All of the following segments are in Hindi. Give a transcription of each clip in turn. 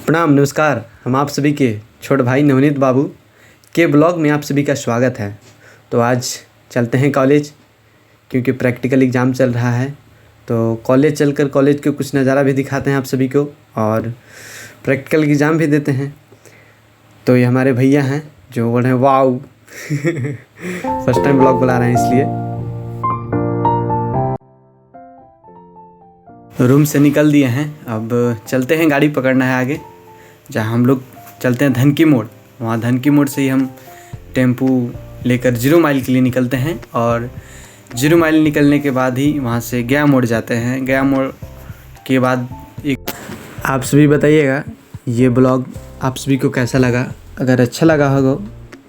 प्रणाम, नमस्कार। हम आप सभी के छोटे भाई नवनीत बाबू के ब्लॉग में आप सभी का स्वागत है। तो आज चलते हैं कॉलेज, क्योंकि प्रैक्टिकल एग्ज़ाम चल रहा है। तो कॉलेज चलकर कॉलेज के कुछ नज़ारा भी दिखाते हैं आप सभी को और प्रैक्टिकल एग्ज़ाम भी देते हैं। तो ये हमारे भैया हैं जो बोल रहे हैं वाओ फर्स्ट टाइम ब्लॉग बुला रहे हैं इसलिए। रूम से निकल दिए हैं, अब चलते हैं, गाड़ी पकड़ना है आगे जहाँ हम लोग चलते हैं धनकी मोड़। वहाँ धनकी मोड़ से ही हम टेम्पू लेकर 0 माइल के लिए निकलते हैं और 0 माइल निकलने के बाद ही वहाँ से गया मोड़ जाते हैं। गया मोड़ के बाद एक आप सभी बताइएगा ये ब्लॉग आप सभी को कैसा लगा। अगर अच्छा लगा होगा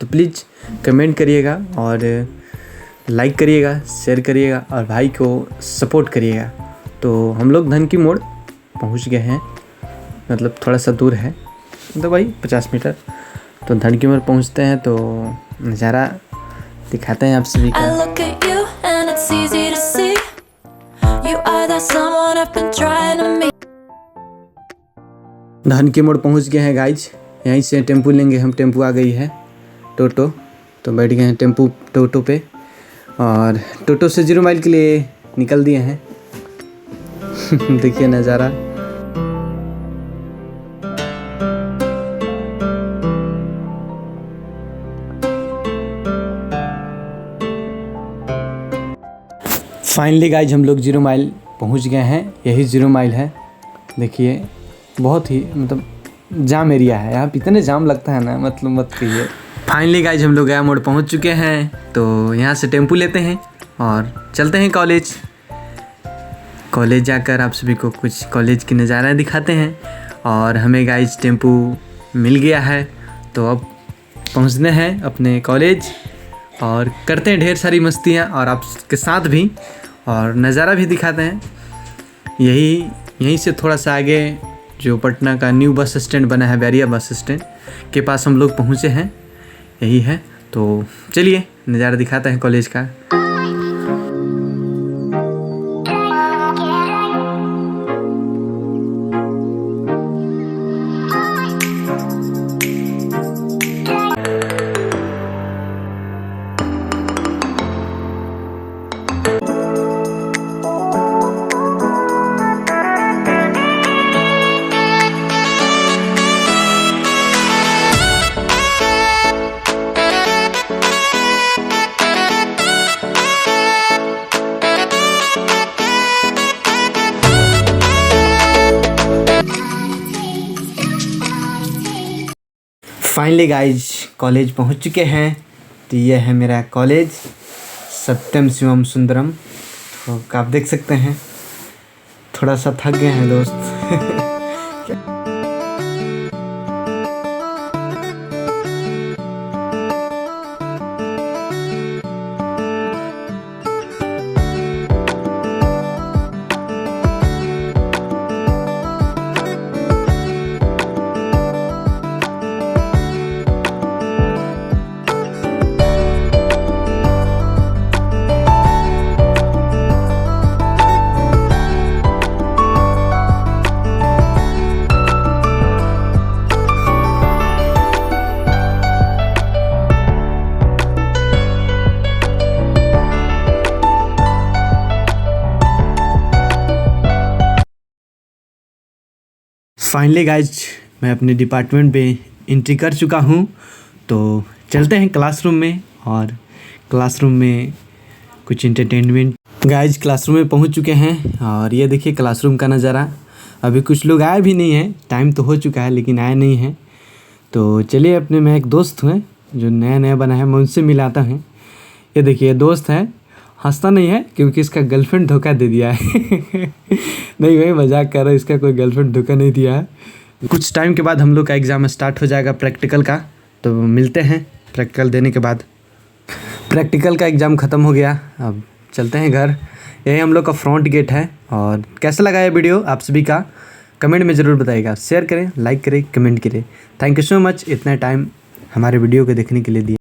तो प्लीज़ कमेंट करिएगा और लाइक करिएगा, शेयर करिएगा और भाई को सपोर्ट करिएगा। तो हम लोग धनकी मोड़ पहुंच गए हैं, मतलब थोड़ा सा दूर है, मतलब भाई 50 मीटर। तो धनकी मोड़ पहुंचते हैं तो नज़ारा दिखाते हैं आप सभी का। धनकी मोड़ पहुंच गए हैं गाइज। यहीं से टेम्पू लेंगे हम, टेम्पू आ गई है टोटो, तो बैठ गए हैं टेम्पू टोटो पे और टोटो से 0 माइल के लिए निकल दिए हैं। देखिए नज़ारा। फाइनली गाइज हम लोग 0 माइल पहुंच गए हैं। यही 0 माइल है। देखिए बहुत ही मतलब जाम एरिया है, यहाँ इतने जाम लगता है ना, मतलब मत कहिए। फाइनली गाइज हम लोग गया मोड़ पहुंच चुके हैं। तो यहाँ से टेम्पू लेते हैं और चलते हैं कॉलेज। कॉलेज जाकर आप सभी को कुछ कॉलेज की नज़ारा दिखाते हैं। और हमें गाइज टेम्पू मिल गया है, तो अब पहुंचने हैं अपने कॉलेज और करते हैं ढेर सारी मस्तियां और आपके साथ भी, और नज़ारा भी दिखाते हैं। यहीं से थोड़ा सा आगे जो पटना का न्यू बस स्टैंड बना है, बैरिया बस स्टैंड के पास हम लोग पहुँचे हैं, यही है। तो चलिए नज़ारा दिखाते हैं कॉलेज का। फाइनली गाइज कॉलेज पहुंच चुके हैं। तो ये है मेरा कॉलेज, सत्यम शिवम सुंदरम। तो आप देख सकते हैं थोड़ा सा थक गए हैं दोस्त। फाइनली गाइज मैं अपने डिपार्टमेंट में एंट्री कर चुका हूँ। तो चलते हैं क्लासरूम में और क्लासरूम में कुछ एंटरटेनमेंट। गाइज क्लासरूम में पहुँच चुके हैं और ये देखिए क्लासरूम का नज़ारा। अभी कुछ लोग आए भी नहीं हैं, टाइम तो हो चुका है लेकिन आए नहीं हैं। तो चलिए, अपने में एक दोस्त हैं जो नया नया बना है, मैं उनसे मिलाता हूँ। ये देखिए दोस्त है, हंसता नहीं है क्योंकि इसका गर्लफ्रेंड धोखा दे दिया है। नहीं भाई मजाक कर रहा है, इसका कोई गर्लफ्रेंड धोखा नहीं दिया है। कुछ टाइम के बाद हम लोग का एग्ज़ाम स्टार्ट हो जाएगा प्रैक्टिकल का, तो मिलते हैं प्रैक्टिकल देने के बाद। प्रैक्टिकल का एग्ज़ाम ख़त्म हो गया, अब चलते हैं घर। यही हम लोग का फ्रंट गेट है। और कैसा लगा ये वीडियो आप सभी का कमेंट में ज़रूर बताइएगा। शेयर करें, लाइक करें, कमेंट करें। थैंक यू सो मच इतना टाइम हमारे वीडियो को देखने के लिए दिए।